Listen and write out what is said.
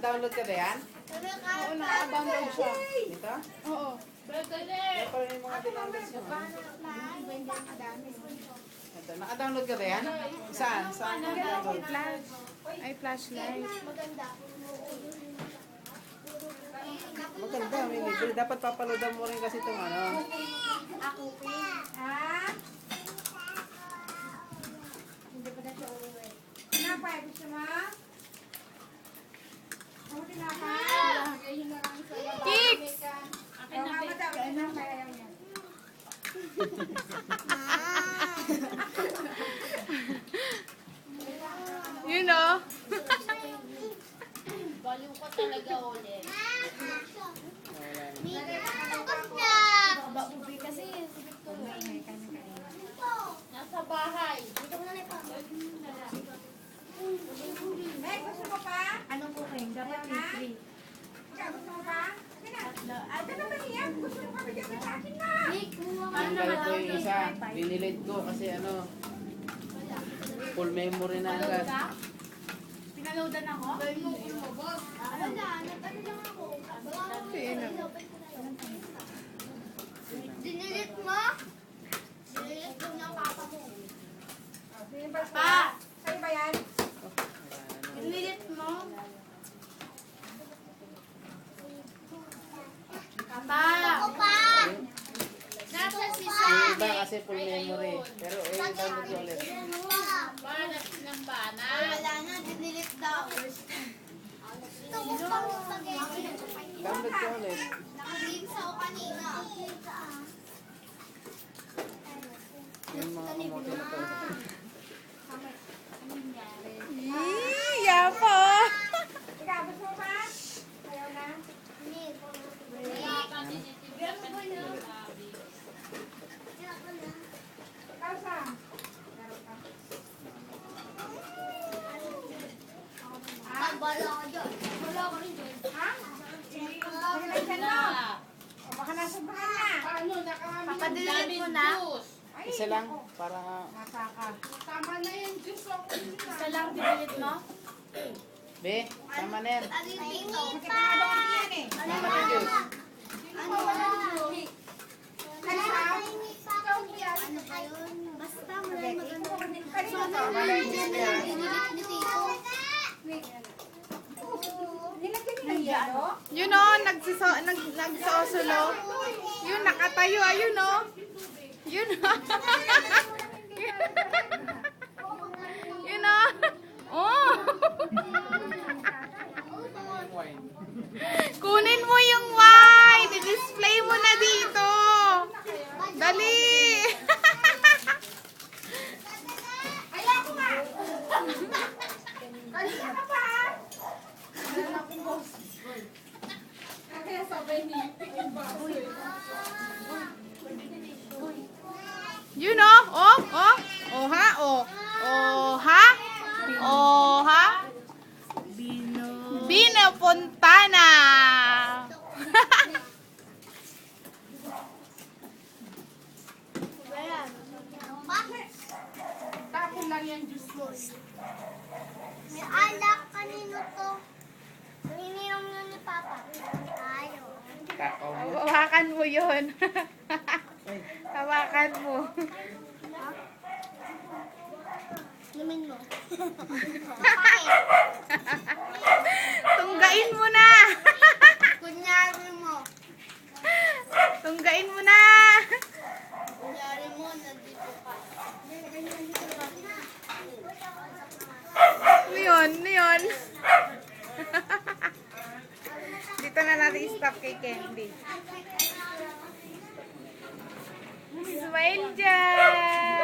naka-download ka ba yan? Oo, naka-download siya. Dito? Oo. Kaya pala yung mga download mo. Ito, naka-download ka ba yan? Saan? Saan naka-download? Flash. Ay, flashlight. Maganda, may libre. Dapat papaloadan mo rin kasi itong ano. Ako, ha? Hindi pa na siya uuwi. Tinapay, gusto mo? Ako tinapay? Kicks! Akin na, tinapay, ayaw niya. You know? Baliw ko talaga ulit. Ubi kasi, Nasa bahay. Hey, gusto mo pa? Anong cooking? Dapat may free. Ikaw, gusto mo pa? Ano naman yan? Gusto mo pa bigyan mo sa akin na? Ang galit ko yung isa. Binilid ko kasi ano. Full memory na agad. Pinaloadan ako? Sino? Dinilit mo? Dinilit mo ng papa mo. Sino ba? Pa! Sa'yo ba yan? Dinilit mo? Papa! Ako pa! Nasa si Yung iba kasi full memory. Pero download ko ulit. Banat ng banat. Wala na, dinilit daw. Ito ko pang spaghetti. Download ko ulit. Nakagigs ako kanina. Yung mga kamote na to. Yee, yapa! Ikaw, gusto mo pa? Ayaw na? Ikaw, Sam? Meron ka? Bala ka dyan. Bala ka rin dyan. Ha? Pagkakailan mo? O baka nasobrahan na. Papadilid mo na. Ay, Isa lang para nasa ka. Isa lang dinilit mo? be, tama na yan. Ano yung dito? Makikita mo yan eh. Tama na yung juice. Ano wala? Ano Sam? Ano ba yun? Basta maraming maganda. Kanina to? Dinilit ni Tito. Nilagyan niya ng yelo? You know, nagsosulo. Yun, nakatayo. Ayun, no? Yun, no? Yun, no? Oh! Kunin mo yung wine. I-display mo na dito. Dali! Ayaw ko nga! Kanina ka pa! You know? Oh, oh. Oh, ha? Oh. Oh, ha? Oh, ha? Bino Fontana. Tapon lang yung juice mo. May alak kanino to? Ininom yun ni Papa. Ayaw. Kakao mo. Hawakan mo yun. Hawakan mo. Inumin mo. Tunggain mo na. Kunyari mo. Tunggain mo na. Kunyari mo, nandito ka. Ano yun? Ano yun? Dito na natin i-stop kay Candy. Smile dyan.